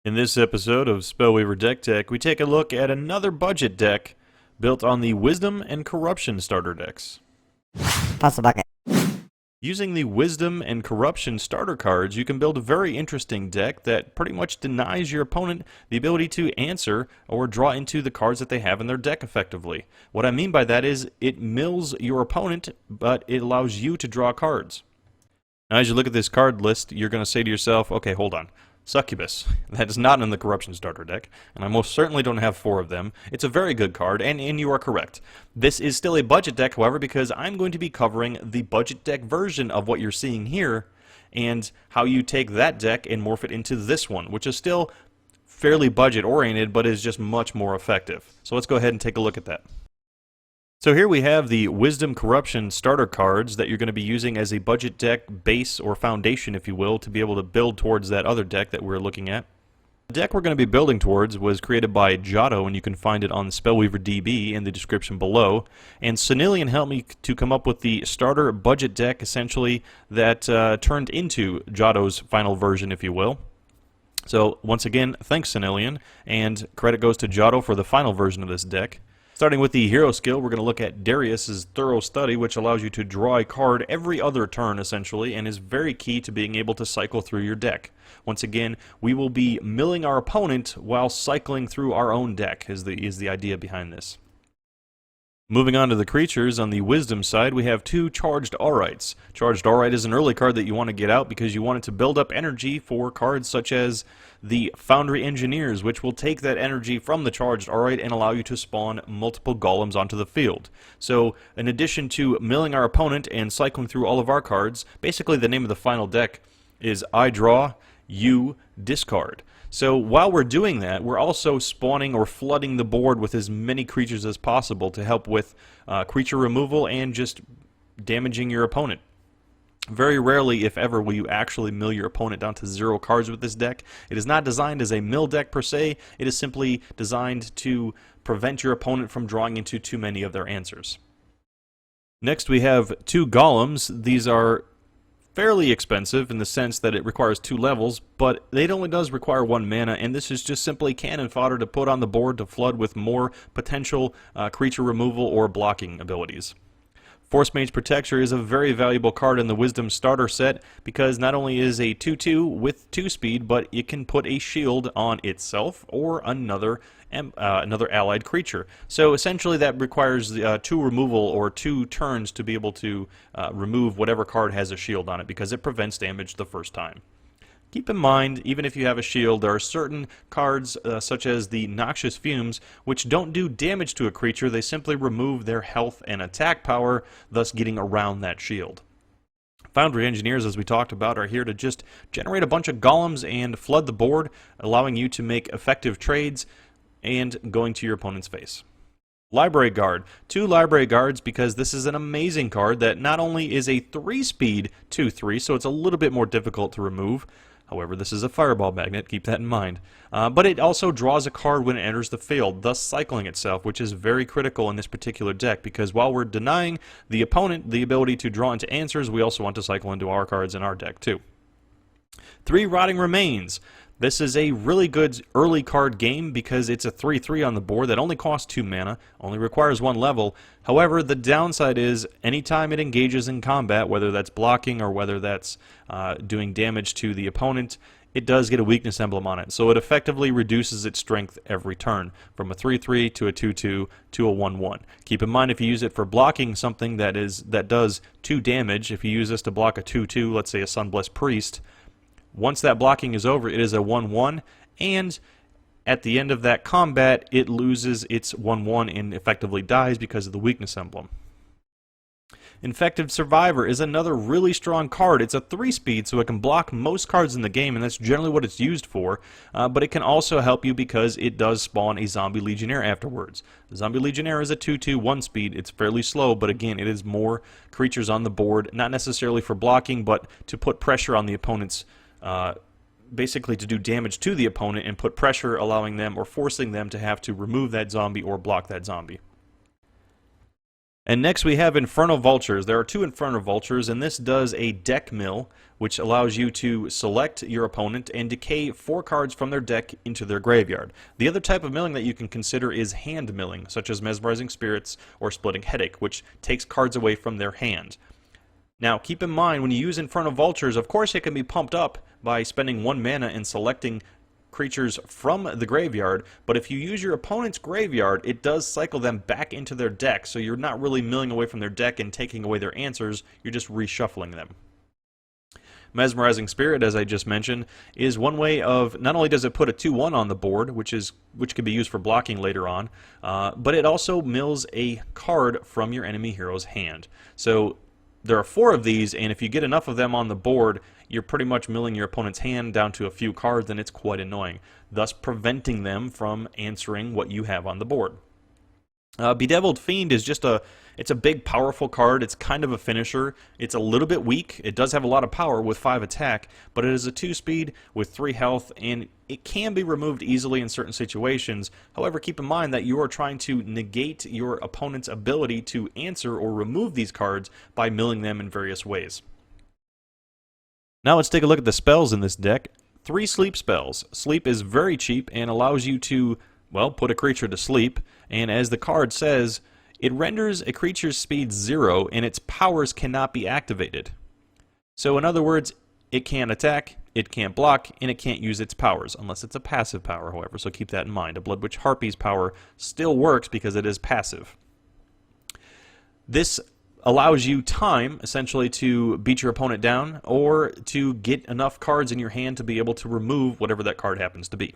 In this episode of Spellweaver Deck Tech, we take a look at another budget deck built on the Wisdom and Corruption starter decks. Toss the bucket. Using the Wisdom and Corruption starter cards, you can build a very interesting deck that pretty much denies your opponent the ability to answer or draw into the cards that they have in their deck effectively. What I mean by that is it mills your opponent, but it allows you to draw cards. Now, as you look at this card list, you're going to say to yourself, okay, hold on. Succubus. That is not in the Corruption starter deck, and I most certainly don't have 4 of them. It's a very good card, and you are correct. This is still a budget deck, however, because I'm going to be covering the budget deck version of what you're seeing here, and how you take that deck and morph it into this one, which is still fairly budget-oriented, but is just much more effective. So let's go ahead and take a look at that. So here we have the Wisdom Corruption starter cards that you're going to be using as a budget deck base or foundation, if you will, to be able to build towards that other deck that we're looking at. The deck we're going to be building towards was created by Giotto, and you can find it on Spellweaver DB in the description below. And Senilian helped me to come up with the starter budget deck, essentially, that turned into Giotto's final version, if you will. So once again, thanks Senilian, and credit goes to Giotto for the final version of this deck. Starting with the hero skill, we're going to look at Darius's Thorough Study, which allows you to draw a card every other turn, essentially, and is very key to being able to cycle through your deck. Once again, we will be milling our opponent while cycling through our own deck, is the idea behind this. Moving on to the creatures, on the Wisdom side, we have 2 Charged Alrights. Charged Alright is an early card that you want to get out because you want it to build up energy for cards such as the Foundry Engineers, which will take that energy from the Charged Alright and allow you to spawn multiple golems onto the field. So, in addition to milling our opponent and cycling through all of our cards, basically the name of the final deck is I Draw, You Discard. So while we're doing that, we're also spawning or flooding the board with as many creatures as possible to help with creature removal and just damaging your opponent. Very rarely, if ever, will you actually mill your opponent down to 0 cards with this deck. It is not designed as a mill deck per se. It is simply designed to prevent your opponent from drawing into too many of their answers. Next, we have 2 golems. These are fairly expensive in the sense that it requires 2 levels, but it only does require 1 mana, and this is just simply cannon fodder to put on the board to flood with more potential creature removal or blocking abilities. Force Mage Protector is a very valuable card in the Wisdom starter set because not only is a 2/2 with 2 speed, but it can put a shield on itself or another allied creature. So essentially that requires 2 removal or 2 turns to be able to remove whatever card has a shield on it because it prevents damage the first time. Keep in mind, even if you have a shield, there are certain cards, such as the Noxious Fumes, which don't do damage to a creature, they simply remove their health and attack power, thus getting around that shield. Foundry Engineers, as we talked about, are here to just generate a bunch of golems and flood the board, allowing you to make effective trades and going to your opponent's face. Library Guard. 2 Library Guards because this is an amazing card that not only is a 3-speed 2/3, so it's a little bit more difficult to remove. However, this is a Fireball Magnet, keep that in mind. But it also draws a card when it enters the field, thus cycling itself, which is very critical in this particular deck, because while we're denying the opponent the ability to draw into answers, we also want to cycle into our cards in our deck too. 3 Rotting Remains. This is a really good early card game because it's a 3/3 on the board that only costs 2 mana, only requires 1 level. However, the downside is anytime it engages in combat, whether that's blocking or whether that's doing damage to the opponent, it does get a weakness emblem on it. So it effectively reduces its strength every turn, from a 3/3 to a 2/2 to a 1/1. Keep in mind if you use it for blocking something that does 2 damage, if you use this to block a 2/2, let's say a Sunblessed Priest, once that blocking is over, it is a 1/1, and at the end of that combat, it loses its 1/1 and effectively dies because of the weakness emblem. Infected Survivor is another really strong card. It's a 3-speed, so it can block most cards in the game, and that's generally what it's used for, but it can also help you because it does spawn a Zombie Legionnaire afterwards. The Zombie Legionnaire is a 2/2 1-speed. It's fairly slow, but again, it is more creatures on the board, not necessarily for blocking, but to put pressure on the opponent's basically to do damage to the opponent and put pressure, allowing them or forcing them to have to remove that zombie or block that zombie. And next we have Inferno Vultures. There are two Inferno Vultures, and this does a deck mill, which allows you to select your opponent and decay 4 cards from their deck into their graveyard. The other type of milling that you can consider is hand milling, such as Mesmerizing Spirits or Splitting Headache, which takes cards away from their hand. Now, keep in mind, when you use Inferno Vultures, of course it can be pumped up by spending 1 mana and selecting creatures from the graveyard, but if you use your opponent's graveyard, it does cycle them back into their deck, so you're not really milling away from their deck and taking away their answers, you're just reshuffling them. Mesmerizing Spirit, as I just mentioned, is one way of, not only does it put a 2/1 on the board, which can be used for blocking later on, but it also mills a card from your enemy hero's hand. So there are 4 of these, and if you get enough of them on the board, you're pretty much milling your opponent's hand down to a few cards, and it's quite annoying, thus preventing them from answering what you have on the board. Bedeviled Fiend is it's a big, powerful card. It's kind of a finisher. It's a little bit weak. It does have a lot of power with 5 attack, but it is a 2-speed with 3 health, and it can be removed easily in certain situations. However, keep in mind that you are trying to negate your opponent's ability to answer or remove these cards by milling them in various ways. Now let's take a look at the spells in this deck. 3 sleep spells. Sleep is very cheap and allows you to, well, put a creature to sleep, and as the card says, it renders a creature's speed 0 and its powers cannot be activated. So in other words, it can't attack, it can't block, and it can't use its powers, unless it's a passive power, however, so keep that in mind. A Bloodwitch Harpy's power still works because it is passive. This allows you time, essentially, to beat your opponent down, or to get enough cards in your hand to be able to remove whatever that card happens to be.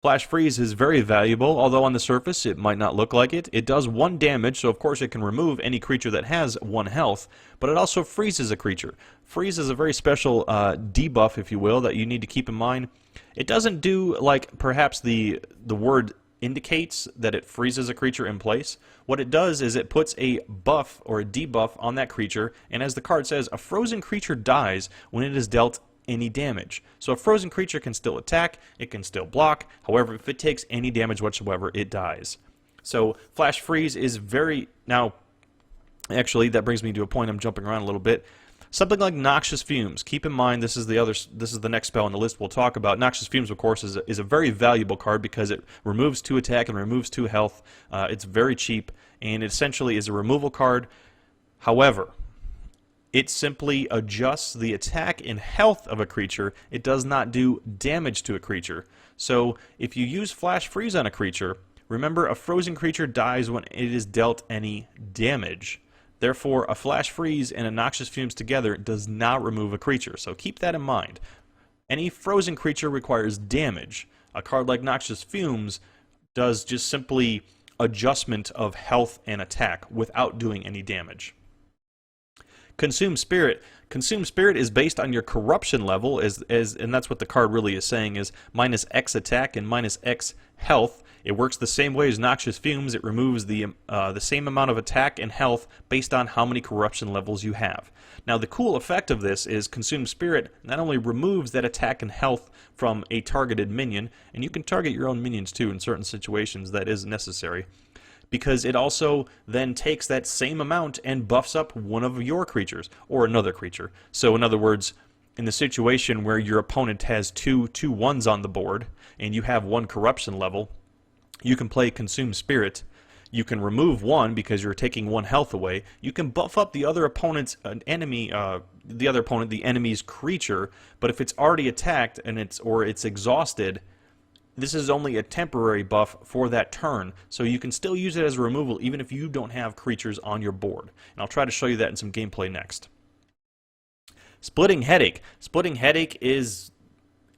Flash Freeze is very valuable, although on the surface it might not look like it. It does 1 damage, so of course it can remove any creature that has 1 health, but it also freezes a creature. Freeze is a very special debuff, if you will, that you need to keep in mind. It doesn't do like perhaps the word indicates that it freezes a creature in place. What it does is it puts a buff or a debuff on that creature, and as the card says, a frozen creature dies when it is dealt any damage. So a frozen creature can still attack, it can still block, however if it takes any damage whatsoever, it dies. So Flash Freeze is very... Now, actually that brings me to a point, I'm jumping around a little bit. Something like Noxious Fumes. Keep in mind this is the next spell on the list we'll talk about. Noxious Fumes, of course, is a very valuable card because it removes 2 attack and removes 2 health. It's very cheap, and it essentially is a removal card. However, it simply adjusts the attack and health of a creature. It does not do damage to a creature. So if you use Flash Freeze on a creature, remember a frozen creature dies when it is dealt any damage. Therefore, a Flash Freeze and a Noxious Fumes together does not remove a creature. So keep that in mind. Any frozen creature requires damage. A card like Noxious Fumes does just simply adjustment of health and attack without doing any damage. Consume Spirit. Consume Spirit is based on your corruption level, and that's what the card really is saying, is minus X attack and minus X health. It works the same way as Noxious Fumes. It removes the same amount of attack and health based on how many corruption levels you have. Now the cool effect of this is Consume Spirit not only removes that attack and health from a targeted minion, and you can target your own minions too in certain situations that is necessary, because it also then takes that same amount and buffs up one of your creatures, or another creature. So in other words, in the situation where your opponent has 2 2/1s on the board, and you have 1 corruption level, you can play Consume Spirit. You can remove 1 because you're taking 1 health away. You can buff up the other opponent's the enemy's creature, but if it's already attacked and it's exhausted, this is only a temporary buff for that turn, so you can still use it as a removal even if you don't have creatures on your board. And I'll try to show you that in some gameplay next. Splitting Headache. Splitting Headache is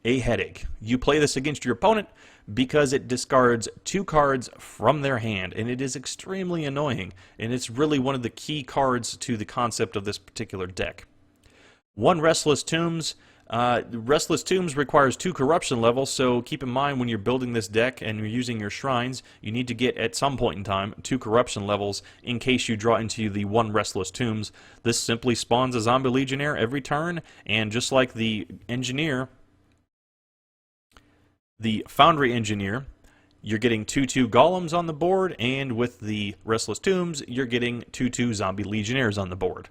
a headache. You play this against your opponent because it discards 2 cards from their hand, and it is extremely annoying, and it's really one of the key cards to the concept of this particular deck. 1 Restless Tombs. Restless Tombs requires 2 corruption levels, so keep in mind when you're building this deck and you're using your shrines, you need to get at some point in time 2 corruption levels in case you draw into the 1 Restless Tombs. This simply spawns a Zombie Legionnaire every turn, and just like the Engineer, the Foundry Engineer, you're getting 2/2 golems on the board, and with the Restless Tombs, you're getting 2/2 zombie legionnaires on the board.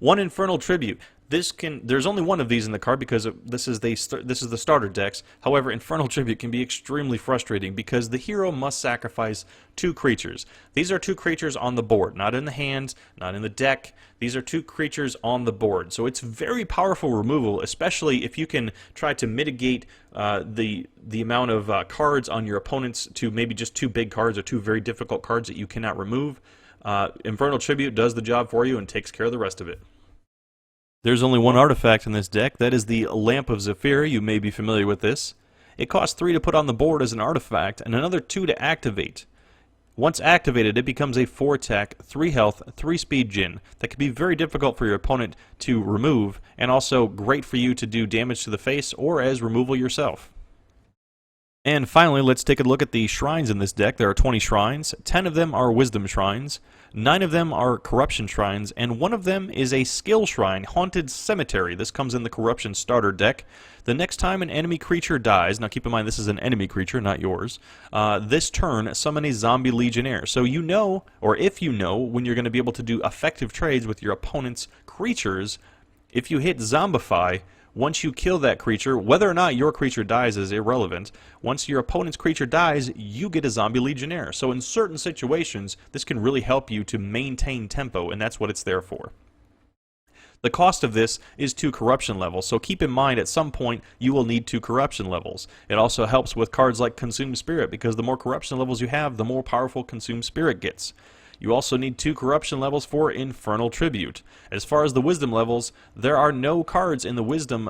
One Infernal Tribute. There's only one of these in the card because this is the starter decks. However, Infernal Tribute can be extremely frustrating because the hero must sacrifice 2 creatures. These are 2 creatures on the board, not in the hand, not in the deck. These are 2 creatures on the board. So it's very powerful removal, especially if you can try to mitigate the amount of cards on your opponents to maybe just 2 big cards or 2 very difficult cards that you cannot remove. Infernal Tribute does the job for you and takes care of the rest of it. There's only one artifact in this deck. That is the Lamp of Zephyr. You may be familiar with this. It costs 3 to put on the board as an artifact and another 2 to activate. Once activated, it becomes a 4 attack, 3 health, 3 speed djinn that can be very difficult for your opponent to remove, and also great for you to do damage to the face or as removal yourself. And finally, let's take a look at the shrines in this deck. There are 20 shrines. 10 of them are wisdom shrines. 9 of them are corruption shrines, and 1 of them is a skill shrine, Haunted Cemetery. This comes in the corruption starter deck. The next time an enemy creature dies, now keep in mind this is an enemy creature, not yours, this turn summon a zombie legionnaire. So you know, or if you know, when you're going to be able to do effective trades with your opponent's creatures, if you hit zombify, once you kill that creature, whether or not your creature dies is irrelevant. Once your opponent's creature dies, you get a zombie legionnaire. So in certain situations, this can really help you to maintain tempo, and that's what it's there for. The cost of this is 2 corruption levels, so keep in mind at some point you will need 2 corruption levels. It also helps with cards like Consume Spirit, because the more corruption levels you have, the more powerful Consume Spirit gets. You also need 2 corruption levels for Infernal Tribute. As far as the wisdom levels, there are no cards in the wisdom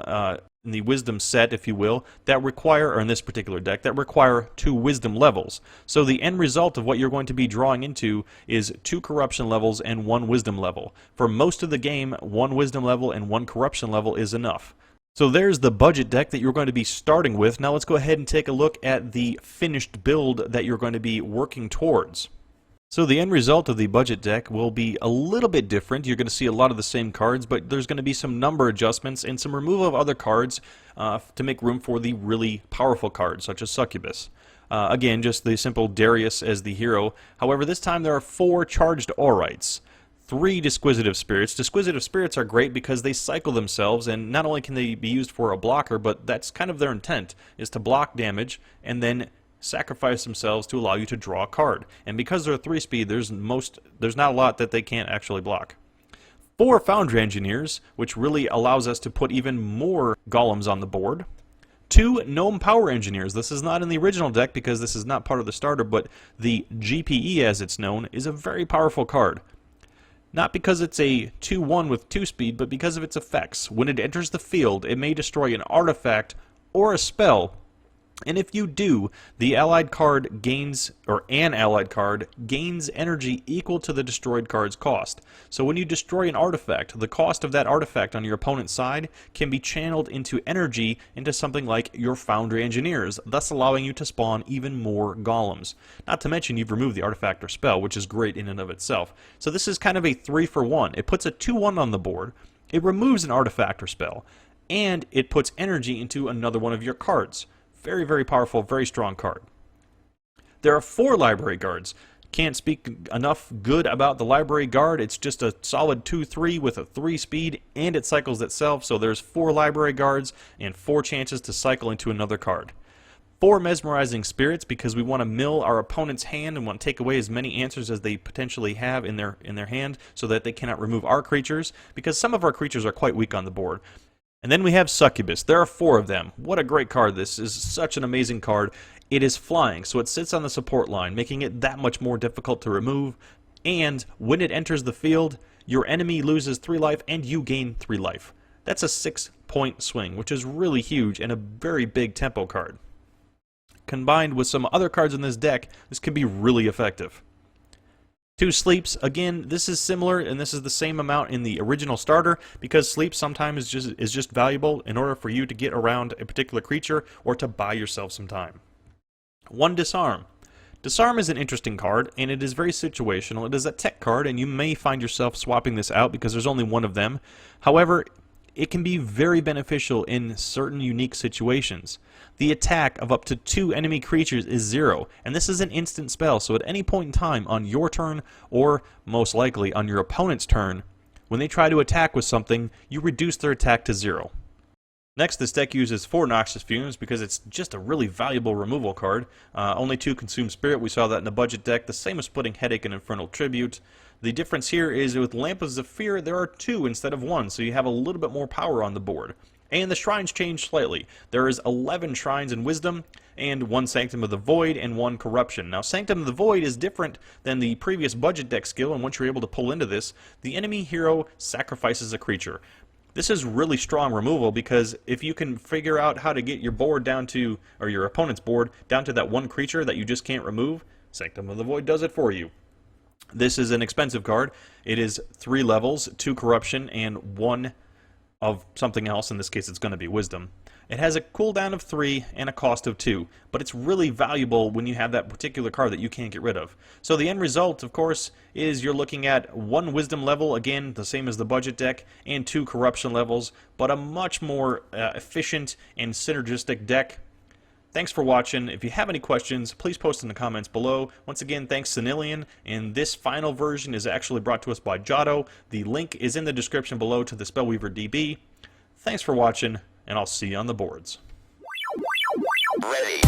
set, if you will, that require, or in this particular deck, that require 2 wisdom levels. So the end result of what you're going to be drawing into is 2 corruption levels and 1 wisdom level. For most of the game, 1 wisdom level and 1 corruption level is enough. So there's the budget deck that you're going to be starting with. Now let's go ahead and take a look at the finished build that you're going to be working towards. So the end result of the budget deck will be a little bit different. You're going to see a lot of the same cards, but there's going to be some number adjustments and some removal of other cards to make room for the really powerful cards, such as Succubus. Again, just the simple Darius as the hero. However, this time there are 4 charged Aurites. 3 Disquisitive Spirits. Disquisitive Spirits are great because they cycle themselves, and not only can they be used for a blocker, but that's kind of their intent, is to block damage and then sacrifice themselves to allow you to draw a card. And because they're 3 speed, there's not a lot that they can't actually block. 4 Foundry Engineers, which really allows us to put even more golems on the board. 2 Gnome Power Engineers. This is not in the original deck because this is not part of the starter, but the GPE, as it's known, is a very powerful card. Not because it's a 2/1 with 2 speed, but because of its effects. When it enters the field, it may destroy an artifact or a spell, and if you do, the allied card gains, or an allied card gains energy equal to the destroyed card's cost. So when you destroy an artifact, the cost of that artifact on your opponent's side can be channeled into energy into something like your Foundry Engineers, thus allowing you to spawn even more golems. Not to mention you've removed the artifact or spell, which is great in and of itself. So this is kind of a 3-for-1. It puts a 2/1 on the board, it removes an artifact or spell, and it puts energy into another one of your cards. Very, very powerful, very strong card. There are 4 Library Guards. Can't speak enough good about the Library Guard. It's just a solid 2/3 with a 3 speed, and it cycles itself, so there's 4 Library Guards and 4 chances to cycle into another card. 4 Mesmerizing Spirits, because we want to mill our opponent's hand and want to take away as many answers as they potentially have in their hand so that they cannot remove our creatures, because some of our creatures are quite weak on the board. And then we have Succubus. There are 4 of them. What a great card. This is such an amazing card. It is flying, so it sits on the support line, making it that much more difficult to remove. And when it enters the field, your enemy loses 3 life and you gain 3 life. That's a 6-point swing, which is really huge and a very big tempo card. Combined with some other cards in this deck, this can be really effective. 2 Sleeps, again, this is similar, and this is the same amount in the original starter, because sleep sometimes is just valuable in order for you to get around a particular creature or to buy yourself some time. 1 Disarm. Disarm is an interesting card, and it is very situational. It is a tech card, and you may find yourself swapping this out because there's only 1 of them. However, it can be very beneficial in certain unique situations. The attack of up to 2 enemy creatures is 0, and this is an instant spell, so at any point in time on your turn, or most likely on your opponent's turn, when they try to attack with something, you reduce their attack to 0. Next, this deck uses 4 Noxious Fumes because it's just a really valuable removal card. Only 2 Consume Spirit, we saw that in the budget deck, the same as splitting Headache and Infernal Tribute. The difference here is with Lamp of Zephyr, there are 2 instead of 1, so you have a little bit more power on the board. And the shrines change slightly. There is 11 shrines in Wisdom, and 1 Sanctum of the Void, and 1 Corruption. Now, Sanctum of the Void is different than the previous budget deck skill, and once you're able to pull into this, the enemy hero sacrifices a creature. This is really strong removal because if you can figure out how to get your board down to, or your opponent's board, down to that 1 creature that you just can't remove, Sanctum of the Void does it for you. This is an expensive card. It is 3 levels, 2 Corruption, and 1 of something else. In this case, it's going to be Wisdom. It has a cooldown of 3 and a cost of 2, but it's really valuable when you have that particular card that you can't get rid of. So the end result, of course, is you're looking at 1 Wisdom level, again, the same as the budget deck, and 2 Corruption levels, but a much more efficient and synergistic deck. Thanks for watching. If you have any questions, please post in the comments below. Once again, thanks Senilian, and this final version is actually brought to us by Jotto. The link is in the description below to the Spellweaver DB. Thanks for watching, and I'll see you on the boards. Ready.